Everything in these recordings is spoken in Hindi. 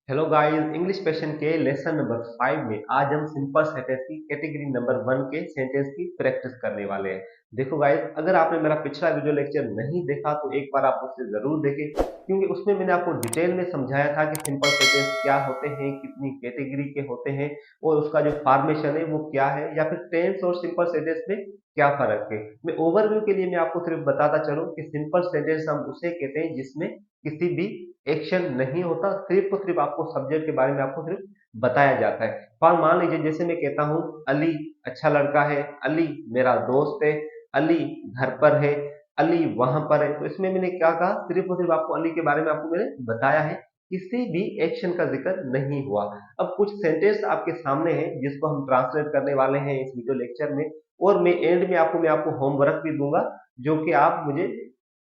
हेलो गाइस, इंग्लिश पेशन के लेसन नंबर 5 में आज हम सिंपल सेंटेंस की कैटेगरी नंबर 1 के सेंटेंस की प्रैक्टिस करने वाले हैं। देखो गाइस, अगर आपने मेरा पिछला वीडियो लेक्चर नहीं देखा तो एक बार आप उसे जरूर देखें, क्योंकि उसमें मैंने आपको डिटेल में समझाया था कि सिंपल सेंटेंस क्या होते हैं, कितनी कैटेगरी के होते हैं और उसका जो फॉर्मेशन है वो क्या है, या फिर टेंस और सिंपल सेंटेंस में क्या फर्क है। मैं ओवरव्यू के लिए मैं आपको सिर्फ बताता चलूं कि सिंपल सेंटेंस हम उसे कहते हैं जिसमें किसी भी एक्शन नहीं होता, सिर्फ और सिर्फ आपको सब्जेक्ट के बारे में आपको सिर्फ बताया जाता है। पर मान लीजिए जैसे मैं कहता हूँ अली अच्छा लड़का है, अली मेरा दोस्त है, अली घर पर है, अली वहां पर है, तो इसमें मैंने क्या कहा, सिर्फ और सिर्फ आपको अली के बारे में आपको मैंने बताया है, किसी भी एक्शन का जिक्र नहीं हुआ। अब कुछ सेंटेंस आपके सामने है जिसको हम ट्रांसलेट करने वाले हैं इस वीडियो लेक्चर में, और मैं एंड में आपको होमवर्क भी दूंगा जो कि आप मुझे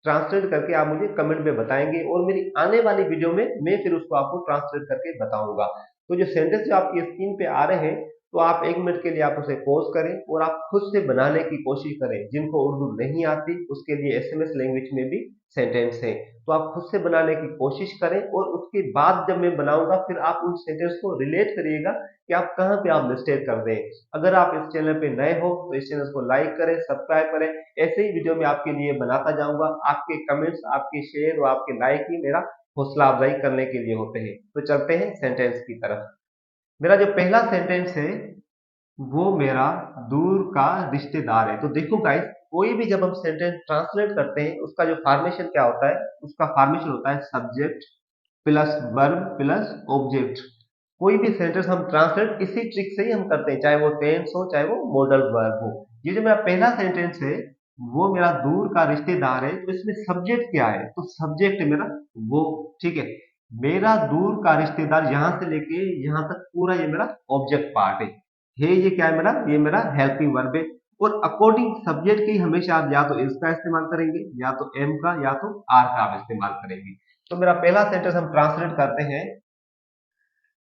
ट्रांसलेट करके आप मुझे कमेंट में बताएंगे, और मेरी आने वाली वीडियो में मैं फिर उसको आपको ट्रांसलेट करके बताऊंगा। तो जो सेंटेंस जो आपकी स्क्रीन पे आ रहे हैं, तो आप 1 मिनट के लिए आप उसे पॉज करें और आप खुद से बनाने की कोशिश करें। जिनको उर्दू नहीं आती उसके लिए एसएमएस लैंग्वेज में भी सेंटेंस है, तो आप खुद से बनाने की कोशिश करें, और उसके बाद जब मैं बनाऊंगा फिर आप उन सेंटेंस को रिलेट करिएगा कि आप कहाँ पे आप मिस्टेक कर दें। अगर आप इस चैनल पे नए हो तो इस चैनल को लाइक करें, सब्सक्राइब करें। ऐसे ही वीडियो मैं आपके लिए बनाता जाऊंगा। आपके कमेंट्स, आपके शेयर और आपके लाइक ही मेरा हौसला अफजाई करने के लिए होते हैं। तो चलते हैं सेंटेंस की तरफ। मेरा जो पहला सेंटेंस है वो मेरा दूर का रिश्तेदार है। तो देखो गाइस, कोई भी जब हम सेंटेंस ट्रांसलेट करते हैं उसका जो फॉर्मेशन क्या होता है, उसका फॉर्मेशन होता है subject plus verb plus object. कोई भी सेंटेंस हम ट्रांसलेट इसी ट्रिक से ही हम करते हैं, चाहे वो टेंस हो चाहे वो मॉडल वर्ब हो। ये जो मेरा पहला सेंटेंस है वो मेरा दूर का रिश्तेदार है, तो इसमें सब्जेक्ट क्या है, तो सब्जेक्ट है मेरा वो। ठीक है, मेरा दूर का रिश्तेदार यहां से लेके यहां तक पूरा ये मेरा ऑब्जेक्ट पार्ट है। ये क्या है मेरा, ये मेरा हेल्पिंग वर्ब है। और अकॉर्डिंग सब्जेक्ट की हमेशा आप या तो इसका इस्तेमाल करेंगे, या तो एम का, या तो आर का आप इस्तेमाल करेंगे। तो मेरा पहला सेंटेंस हम ट्रांसलेट करते हैं,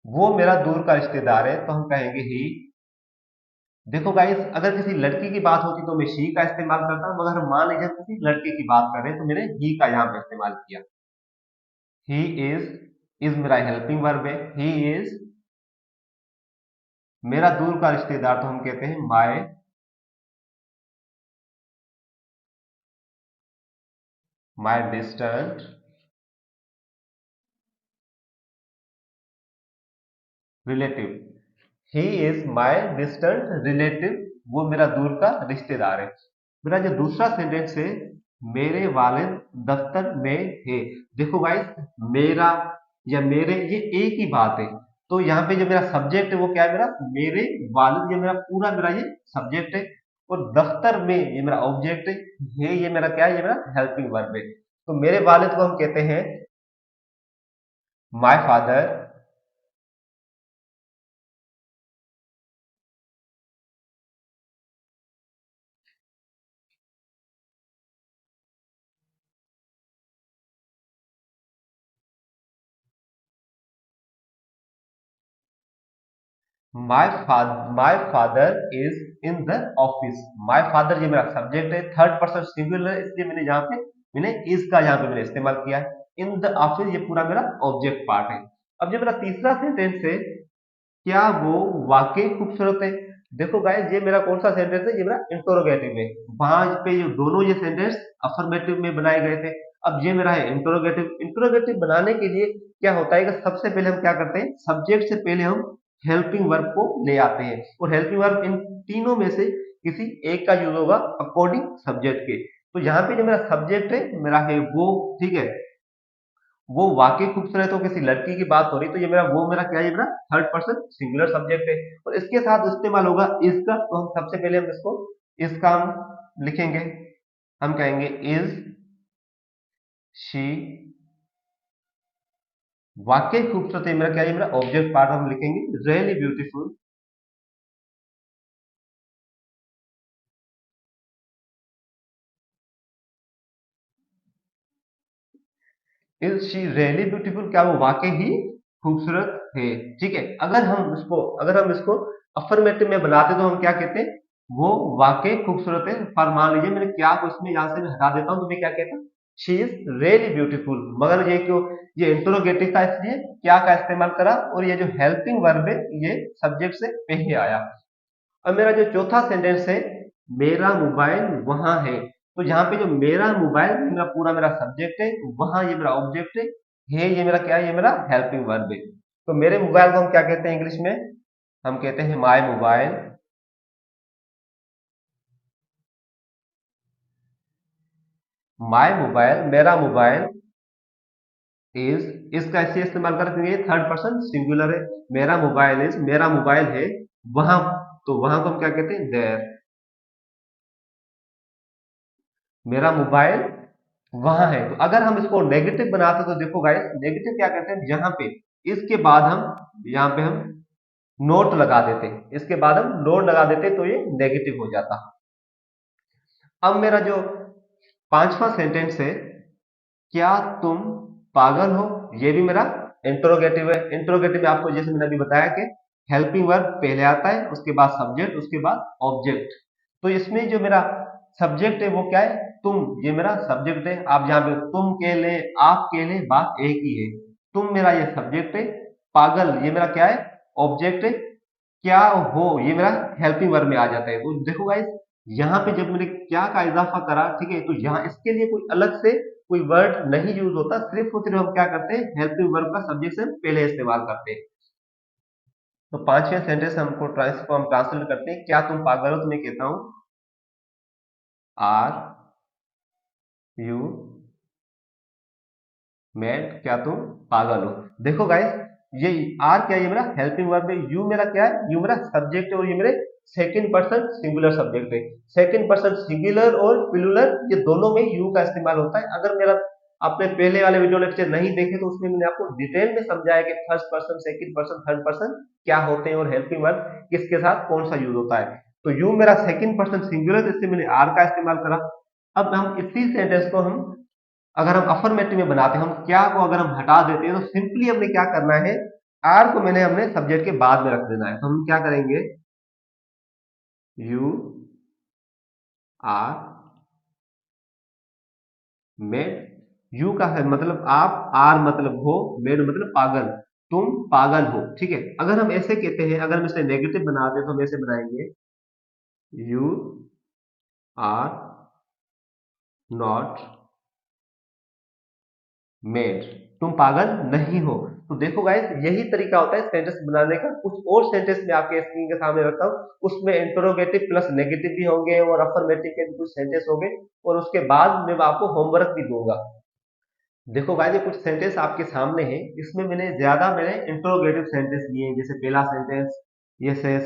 वो मेरा दूर का रिश्तेदार है, तो हम कहेंगे ही। देखो गाइस, अगर किसी लड़की की बात होती तो मैं शी का इस्तेमाल करता, मगर मान लीजिए हम किसी लड़के की बात कर रहे हैं तो मैंने ही का यहाँ पे इस्तेमाल किया। ही इज मेरा हेल्पिंग वर्ब है। ही इज मेरा दूर का रिश्तेदार, तो हम कहते हैं my distant relative. He is my distant relative, वो मेरा दूर का रिश्तेदार है। मेरा जो दूसरा सेंटेंस है, मेरे वालिद दफ्तर में है। देखो गाइस, मेरा या मेरे ये एक ही बात है। तो यहाँ पे जो मेरा सब्जेक्ट है वो क्या है, मेरा मेरे वालिद, ये मेरा पूरा मेरा ये सब्जेक्ट है, और दफ्तर में ये मेरा ऑब्जेक्ट है। ये मेरा क्या है, ये मेरा हेल्पिंग वर्ब है। तो मेरे वालिद को हम कहते हैं my father. My father is in the office. My father ये मेरा सब्जेक्ट है, थर्ड पर्सन सिंगुलर है, इसलिए मैंने यहाँ पे मैंने इज का यहाँ पे मैंने इस्तेमाल किया है। इन द ऑफिस ये पूरा मेरा ऑब्जेक्ट पार्ट है। अब जो मेरा तीसरा सेंटेंस है, क्या वो वाकई खूबसूरत है। देखो गाइस, ये मेरा कौन सा सेंटेंस है, ये मेरा इंटरोगेटिव है। वहां पे ये दोनों ये सेंटेंस अफर्मेटिव में बनाए गए थे। अब ये मेरा है इंटरोगेटिव। इंटरोगेटिव बनाने के लिए क्या होता है कि सबसे पहले हम क्या करते हैं, सब्जेक्ट से पहले हम हेल्पिंग वर्ब को ले आते हैं, और हेल्पिंग वर्ब इन तीनों में से किसी एक का यूज होगा अकॉर्डिंग सब्जेक्ट के। तो यहाँ पे जो मेरा सब्जेक्ट है मेरा है वो। ठीक है, वो वाकई खूबसूरत हो, किसी लड़की की बात हो रही, तो ये मेरा वो मेरा क्या है, ये मेरा थर्ड पर्सन सिंगुलर सब्जेक्ट है। और इसके साथ इस्तेमाल होगा इसका, तो हम सबसे पहले हम इसको इसका हम लिखेंगे। हम कहेंगे इज शी वाकई खूबसूरत है, मेरा क्या है, ये मेरा ऑब्जेक्ट पार्ट हम लिखेंगे really beautiful. Is she really beautiful, क्या वो वाकई ही खूबसूरत है। ठीक है, अगर हम इसको अफर्मेटिव में बनाते तो हम क्या कहते हैं, वो वाकई खूबसूरत है। पर मान लीजिए मैंने क्या को इसमें यहां से हटा देता हूं तो मैं क्या कहता, शी इज रियली ब्यूटीफुल। मगर ये क्यों, ये इंट्रोगेटिव था इसलिए क्या का इस्तेमाल करा, और ये जो हेल्पिंग वर्ब है ये सब्जेक्ट से पहले आया। अब मेरा जो चौथा सेंटेंस है, मेरा मोबाइल वहां है, तो यहाँ पे जो मेरा मोबाइल मेरा पूरा मेरा सब्जेक्ट है, वहां ये मेरा ऑब्जेक्ट है ये मेरा क्या है, ये मेरा हेल्पिंग वर्ब है। तो मेरे मोबाइल को हम क्या कहते हैं इंग्लिश में, हम कहते हैं माय मोबाइल। माय मोबाइल, मेरा मोबाइल इज, इसका ऐसे इस्तेमाल करके थर्ड पर्सन सिंगुलर है। मेरा मोबाइल इज, मेरा मोबाइल है वहां, तो वहां को हम क्या कहते हैं, देयर। मेरा मोबाइल वहां है, तो अगर हम इसको नेगेटिव बनाते तो देखो गाइस, नेगेटिव क्या कहते हैं, जहां पे इसके बाद हम, यहाँ पे हम नोट लगा देते, इसके बाद हम नोट लगा देते तो ये नेगेटिव हो जाता। अब मेरा जो पांचवा सेंटेंस है, क्या तुम पागल हो, ये भी मेरा इंट्रोगेटिव है। इंट्रोगेटिव में आपको जैसे मैंने अभी बताया कि हेल्पिंग वर्ब पहले आता है, उसके बाद सब्जेक्ट, उसके बाद ऑब्जेक्ट। तो इसमें जो मेरा सब्जेक्ट है वो क्या है, तुम, ये मेरा सब्जेक्ट है। आप जहां पे तुम के लिए, आप के लिए बात एक ही है। तुम मेरा ये सब्जेक्ट है, पागल ये मेरा क्या है, ऑब्जेक्ट है। क्या हो ये मेरा हेल्पिंग वर्ब में आ जाता है। तो देखो गाइस, यहाँ पे जब मैंने क्या का इजाफा करा, ठीक है, तो यहाँ इसके लिए कोई अलग से कोई वर्ड नहीं यूज होता, सिर्फ और सिर्फ हम क्या करते हैं, हेल्पिंग वर्ब का सब्जेक्ट से पहले इस्तेमाल करते हैं। तो पांचवें सेंटेंस हमको ट्रांसफॉर्म ट्रांसलेट करते हैं, क्या तुम पागल हो, तो मैं कहता हूं आर यू मैड, क्या तुम पागल हो। देखो गाइस, ये आर क्या है, ये मेरा हेल्पिंग वर्ब है। यू मेरा क्या है, यू मेरा सब्जेक्ट है, और ये मेरे सेकंड पर्सन सिंगुलर सब्जेक्ट है। सेकंड पर्सन सिंगुलर और प्लूरल ये दोनों में यू का इस्तेमाल होता है। अगर मेरा आपने पहले वाले वीडियो लेक्चर नहीं देखे तो उसमें मैंने आपको डिटेल में समझाया कि first person, second person, third person क्या होते हैं, और हेल्पिंग वर्ब किसके साथ कौन सा यूज होता है। तो यू मेरा सेकंड पर्सन सिंगुलर, इससे मैंने आर का इस्तेमाल करा। अब हम इसी सेंटेंस को हम अगर हम अफर्मेटिव में बनाते हैं, हम क्या को अगर हम हटा देते हैं, तो सिंपली हमने क्या करना है, आर को मैंने हमने सब्जेक्ट के बाद में रख देना है। तो हम क्या करेंगे, यू आर मेड, यू का है मतलब आप, आर मतलब हो, मेड मतलब पागल, तुम पागल हो। ठीक है, अगर हम ऐसे कहते हैं, अगर हम इसे नेगेटिव बना दें तो हम ऐसे बनाएंगे, यू आर नॉट मेड, तुम पागल नहीं हो। तो देखो गाइस, यही तरीका होता है सेंटेंस बनाने का। कुछ और सेंटेंस में आपके स्क्रीन के सामने रखता हूँ, उसमें इंटरोगेटिव प्लस नेगेटिव भी होंगे और अफर्मेटिव के भी कुछ सेंटेंस होंगे, और उसके बाद मैं आपको होमवर्क भी दूंगा। देखो गाइस, ये कुछ सेंटेंस आपके सामने हैं, इसमें मैंने इंट्रोगेटिव सेंटेंस लिए हैं, जैसे पहला सेंटेंस ये से,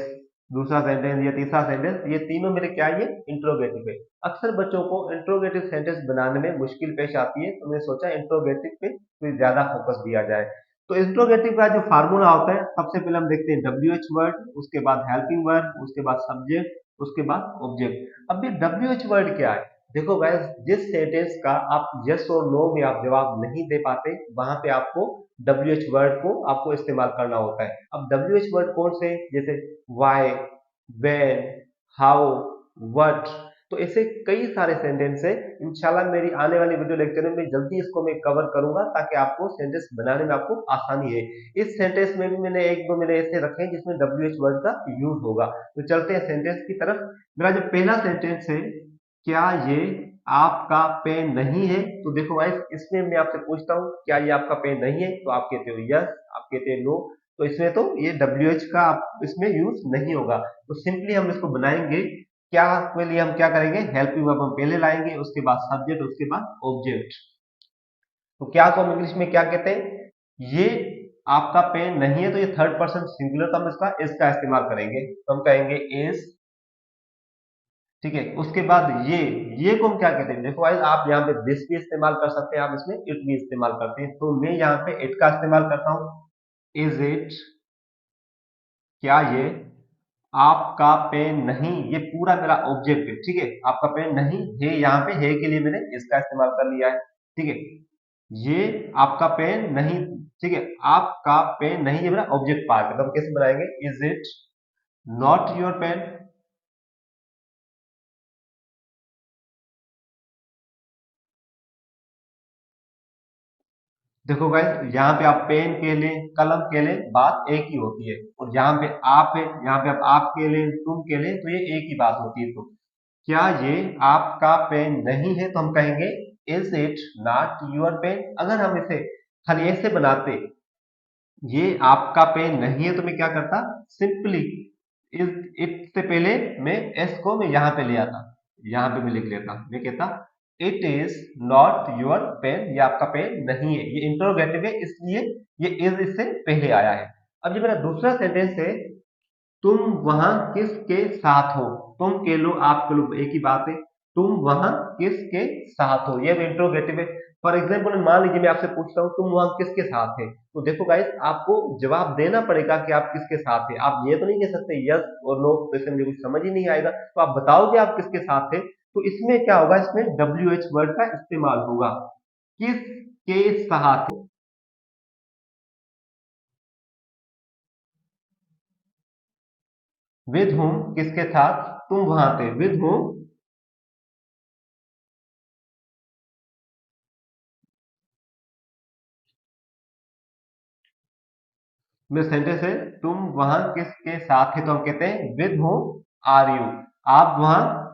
दूसरा सेंटेंस ये, तीसरा सेंटेंस ये, तीनों मेरे क्या है, ये इंट्रोगेटिव है। अक्सर बच्चों को इंट्रोगेटिव सेंटेंस बनाने में मुश्किल पेश आती है, तो मैंने सोचा इंट्रोगेटिव पे कोई ज्यादा फोकस दिया जाए। तो इंट्रोगेटिव का जो फार्मूला होता है, सबसे पहले हम देखते हैं डब्ल्यू एच वर्ड, उसके बाद हेल्पिंग वर्ड, उसके बाद सब्जेक्ट, उसके बाद ऑब्जेक्ट। अब ये डब्ल्यू एच वर्ड क्या है, देखो गाइस, जिस सेंटेंस का आप यस और नो में आप जवाब नहीं दे पाते, वहां पे आपको डब्ल्यू एच वर्ड को आपको इस्तेमाल करना होता है। अब डब्ल्यू एच वर्ड कौन से, जैसे वाई, व्हेन, हाउ, व्हाट, तो ऐसे कई सारे सेंटेंस है। इंशाल्लाह मेरी आने वाली वीडियो लेक्चर में मैं जल्दी इसको मैं कवर करूंगा, ताकि आपको सेंटेंस बनाने में आपको आसानी है। इस सेंटेंस में भी मैंने एक दो मैंने ऐसे रखे हैं जिसमें डब्ल्यू एच वर्ड का यूज होगा। तो चलते हैं सेंटेंस की तरफ। मेरा जो पहला सेंटेंस है, क्या ये आपका पेन नहीं है, तो देखो गाइस, इसमें मैं आपसे पूछता हूँ क्या ये आपका पेन नहीं है, तो आप कहते हो यस, आप कहते हैं नो, तो इसमें तो ये डब्ल्यू एच का इसमें यूज नहीं होगा। तो सिंपली हम इसको बनाएंगे, क्या के लिए हम क्या करेंगे, हेल्पिंग वर्ब हम पहले लाएंगे, उसके बाद सब्जेक्ट, उसके बाद ऑब्जेक्ट। तो क्या को हम इंग्लिश में क्या कहते हैं, ये आपका पेन नहीं है, तो ये थर्ड पर्सन सिंगुलर, तो हम इसका इसका इस्तेमाल करेंगे, तो हम कहेंगे इज। ठीक है, उसके बाद ये को हम क्या कहते हैं, देखो भाई, आप यहाँ पे दिस भी इस्तेमाल कर सकते हैं, आप इसमें इट भी इस्तेमाल करते हैं, तो मैं यहाँ पे इट का इस्तेमाल करता हूँ। इज इट, क्या ये आपका पेन नहीं, ये पूरा मेरा ऑब्जेक्ट है। ठीक है, आपका पेन नहीं है, यहाँ पे है के लिए मैंने इसका इस्तेमाल कर लिया है। ठीक है, ये आपका पेन नहीं, ठीक है, आपका पेन नहीं, ये मेरा ऑब्जेक्ट पार्ट है, तो हम कैसे बनाएंगे, is it not your pen. देखो गाइस, यहाँ पे आप पेन के लें, कलम के लें, बात एक ही होती है। और यहाँ पे आप है, यहाँ पे आप के लें, तुम के लें, तो ये एक ही बात होती है। तो क्या ये आपका पेन नहीं है तो हम कहेंगे is it not your pen. अगर हम इसे खाली ऐसे बनाते, ये आपका पेन नहीं है, तो मैं क्या करता, सिंपली इस इट से पहले मैं एस को मैं यहां पे ले आता, यहां पे मैं लिख लेता, मैं कहता it is not your pen, ये आपका पेन नहीं है। ये इंटरोगेटिव है, इसलिए ये इज इससे पहले आया है। अब जो मेरा दूसरा सेंटेंस है, तुम वहां किसके साथ हो, तुम के लो, आप के लो, एक ही बात है। तुम वहां किसके साथ हो, ये भी इंट्रोगेटिव है। फॉर एग्जाम्पल मान लीजिए मैं आपसे पूछता हूँ तुम वहां किसके साथ है, तो देखो गाइस, आपको जवाब देना पड़ेगा कि आप किसके साथ है। आप ये तो नहीं कह सकते यस और नो, तो इससे मुझे कुछ समझ ही नहीं आएगा। तो आप बताओगे आप किसके साथ है, तो इसमें क्या होगा, इसमें डब्ल्यू एच वर्ड का इस्तेमाल होगा। किसके साथ, विद होम, किसके साथ, तुम वहां थे, विद होम। में सेंटेंस है, तुम वहां किसके साथ है, तो हम कहते हैं विद होम आर यू, आप वहां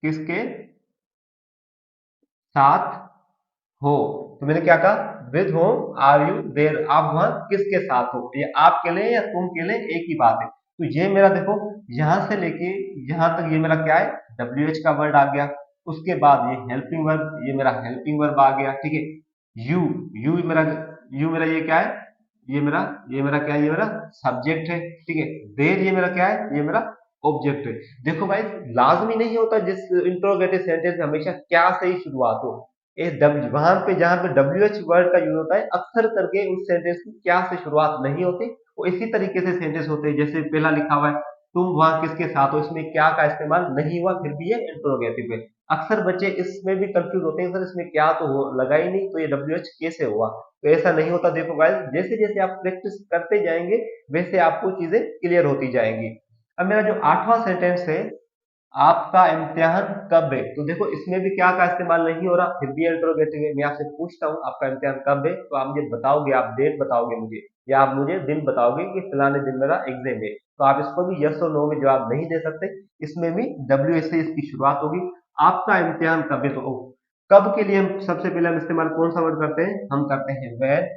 किसके साथ हो। तो मैंने क्या कहा, with whom are you there, आप वहां किसके साथ हो, ये आप के लिए या तुम के लिए एक ही बात है। तो ये मेरा देखो, यहां से लेके यहां तक ये मेरा क्या है, डब्ल्यू एच का वर्ड आ गया। उसके बाद ये हेल्पिंग वर्ब, ये मेरा हेल्पिंग वर्ब आ गया, ठीक है। यू, यू मेरा, यू मेरा ये क्या है, ये मेरा क्या है, ये मेरा सब्जेक्ट है, ठीक है। देर ये मेरा क्या है, ये मेरा ऑब्जेक्ट है। देखो भाई, लाजमी नहीं होता जिस इंट्रोगेटिव सेंटेंस में हमेशा क्या से ही शुरुआत हो। ये डब्ल्यू, वहां पे जहां पे डब्ल्यू एच वर्ड का यूज होता है, अक्सर करके उस सेंटेंस की क्या से शुरुआत नहीं होती। वो इसी तरीके से सेंटेंस होते हैं, जैसे पहला लिखा हुआ है तुम वहां किसके साथ हो, इसमें क्या का इस्तेमाल नहीं हुआ, फिर भी ये इंट्रोगेटिव है। अक्सर बच्चे इसमें भी कंफ्यूज होते हैं, सर इसमें क्या तो लगा ही नहीं, तो ये डब्ल्यू एच कैसे हुआ। तो ऐसा नहीं होता। देखो गाइस, जैसे जैसे आप प्रैक्टिस करते जाएंगे, वैसे आपको चीजें क्लियर होती जाएंगी। अब मेरा जो आठवां सेंटेंस है, आपका इम्तिहान कब है, तो देखो इसमें भी क्या का इस्तेमाल नहीं हो रहा, फिर भी इंट्रोगेटिव है। मैं आपसे पूछता हूँ आपका इम्तिहान कब है, तो आप मुझे बताओगे, आप डेट बताओगे मुझे, या आप मुझे दिन बताओगे कि फलाने दिन मेरा एग्जाम है। तो आप इसको भी यस और नो में जवाब नहीं दे सकते, इसमें भी डब्ल्यू एस से इसकी शुरुआत होगी। आपका इम्तिहान कब है, तो कब के लिए हम सबसे पहले हम इस्तेमाल कौन सा वर्ड करते हैं, हम करते हैं वैन,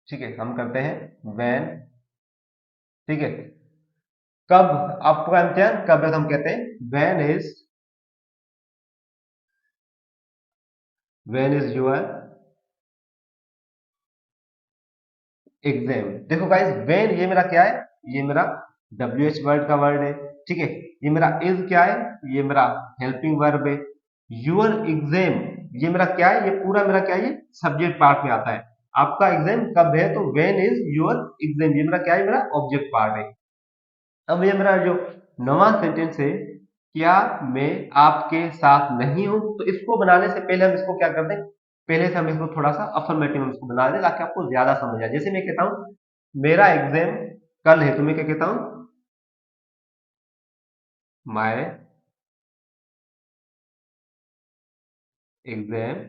ठीक है, हम करते हैं वैन, ठीक है। कब आपका इम्तिहान कब है, तो हम कहते हैं व्हेन इज योर एग्जाम। देखो गाइस, व्हेन ये मेरा क्या है, ये मेरा डब्ल्यू एच वर्ड का वर्ड है, ठीक है। ये मेरा इज क्या है, ये मेरा हेल्पिंग वर्ब है। यूर एग्जाम, ये मेरा क्या है, ये पूरा मेरा क्या है, ये सब्जेक्ट पार्ट में आता है। आपका एग्जाम कब है, तो व्हेन इज योर एग्जाम, ये मेरा क्या है, मेरा ऑब्जेक्ट पार्ट है। अब ये मेरा जो नवा सेंटेंस है, क्या मैं आपके साथ नहीं हूं, तो इसको बनाने से पहले हम इसको क्या करते हैं, पहले से हम इसको थोड़ा सा अफर्मेटिव इसको बना दें, ताकि आपको ज्यादा समझ आए। जैसे मैं कहता हूं मेरा एग्जाम कल है, तो मैं क्या कहता हूं, माय एग्जाम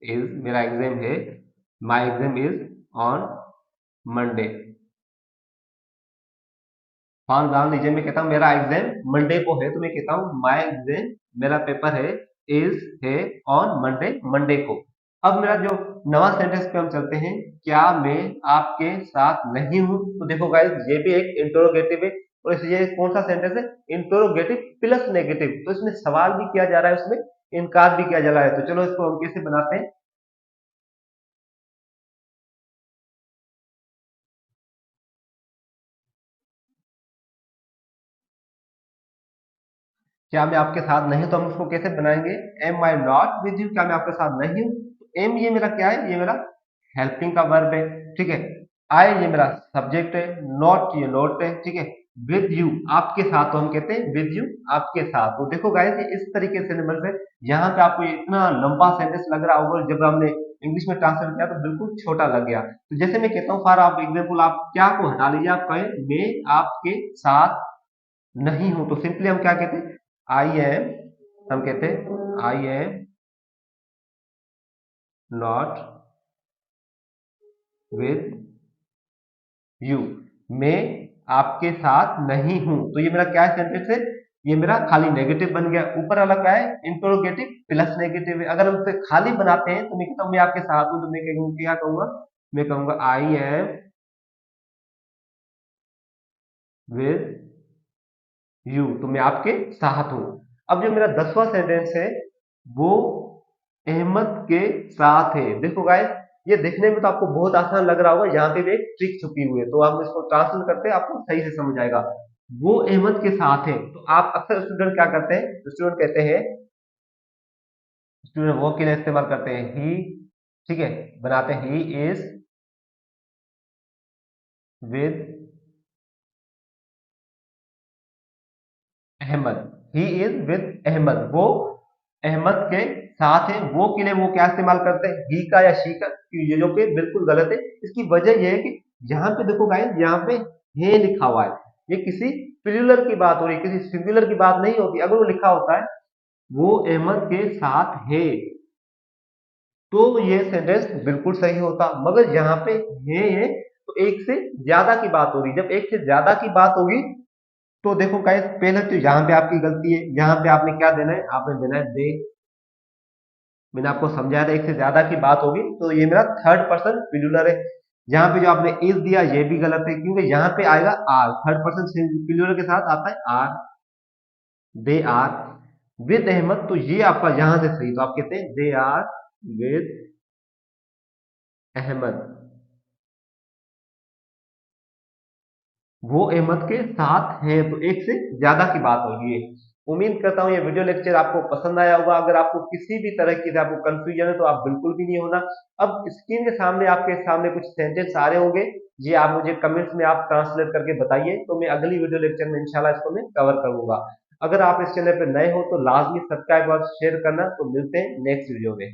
इज, मेरा एग्जाम है, my exam is on Monday. For example लीजिए, मैं कहता हूँ मेरा एग्जाम मंडे को है, तो मैं कहता हूँ माय एग्जाम, मेरा पेपर है, इज है ऑन मंडे, मंडे को। अब मेरा जो नवा सेंटेंस पे हम चलते हैं, क्या मैं आपके साथ नहीं हूं, तो देखो गाइस, ये भी एक इंटरोगेटिव है। और ये कौन सा सेंटेंस है, इंटरोगेटिव प्लस नेगेटिव, तो इसमें सवाल भी किया जा रहा है, उसमें इनकार भी किया जा रहा है। तो चलो इसको हम कैसे बनाते हैं, क्या मैं आपके साथ नहीं हूं, तो हम उसको कैसे बनाएंगे, am I not with you, क्या मैं आपके साथ नहीं हूं। तो एम ये मेरा क्या है, ये मेरा हेल्पिंग का वर्ब है, ठीक है। आई ये मेरा सब्जेक्ट है, नॉट ये नोट है, ठीक है। विद यू आपके साथ, तो हम कहते हैं विद यू आपके साथ। तो देखो गाइस, ये इस तरीके से नंबर है। यहाँ पे आपको ये इतना लंबा सेंटेंस लग रहा होगा, जब हमने इंग्लिश में ट्रांसलेट किया तो बिल्कुल छोटा लग गया। तो जैसे मैं कहता हूँ, फॉर आप एग्जाम्पल, आप क्या को हटा लीजिए, आप कहें मैं आपके साथ नहीं हूं, तो सिंपली हम क्या कहते हैं, आई एम, हम कहते हैं I am not with you, मैं आपके साथ नहीं हूं। तो ये मेरा क्या सेंटेंस है, ये मेरा खाली नेगेटिव बन गया। ऊपर वाला क्या है, इंटरोगेटिव प्लस नेगेटिव है। अगर हम इसे खाली बनाते हैं तो मैं कहता हूं मैं आपके साथ हूं, तो मैं क्या कहूंगा, मैं कहूंगा आई एम विद यू, तो मैं आपके साथ हूं। अब जो मेरा 10वां सेंटेंस है वो अहमद के साथ है। देखो गाइस, ये देखने में तो आपको बहुत आसान लग रहा होगा, यहाँ पे भी एक ट्रिक छुपी हुई है, तो हम इसको ट्रांसलेट करते हैं, आपको सही से समझ आएगा। वो अहमद के साथ है, तो आप अक्सर स्टूडेंट क्या करते हैं, स्टूडेंट कहते हैं, स्टूडेंट वो के लिए इस्तेमाल करते हैं ही, ठीक है, बनाते हैं he is with Ahmad, he is with Ahmad, वो अहमद के साथ है। वो के लिए वो क्या इस्तेमाल करते हैं, ही का या शी का, ये जो कि बिल्कुल गलत है। इसकी वजह यह है कि यहाँ पे देखो गाइस, यहाँ पे हे लिखा हुआ है, ये किसी प्लूरल की बात हो रही है, किसी सिंगुलर की बात नहीं होती। अगर वो लिखा होता है वो अहमद के साथ है, तो ये सेंटेंस बिल्कुल सही होता। मगर यहाँ पे है तो एक से ज्यादा की बात हो रही है। जब एक से ज्यादा की बात होगी तो देखो गाइस, पहले तो यहाँ पे आपकी गलती है, यहाँ पे आपने क्या देना है, आपने देना है दे। मैंने आपको समझाया था एक से ज्यादा की बात होगी तो ये मेरा थर्ड पर्सन प्लूरल है। यहाँ पे जो आपने इज दिया ये भी गलत है, क्योंकि यहाँ पे आएगा आर, थर्ड पर्सन प्लूरल के साथ आता है are, they are with Ahmad, तो ये आपका यहां से सही, तो आप कहते हैं दे आर विद अहमद, वो अहमद के साथ हैं, तो एक से ज्यादा की बात होगी। उम्मीद करता हूँ ये वीडियो लेक्चर आपको पसंद आया होगा। अगर आपको किसी भी तरह की आपको कंफ्यूजन है तो आप बिल्कुल भी नहीं होना। अब स्क्रीन के सामने आपके सामने कुछ सेंटेंस आ रहे होंगे, ये आप मुझे कमेंट्स में आप ट्रांसलेट करके बताइए, तो मैं अगली वीडियो लेक्चर में इंशाल्लाह इसको मैं कवर करूंगा। अगर आप इस चैनल पर नए हो तो लाजमी सब्सक्राइब और शेयर करना। तो मिलते हैं नेक्स्ट वीडियो में।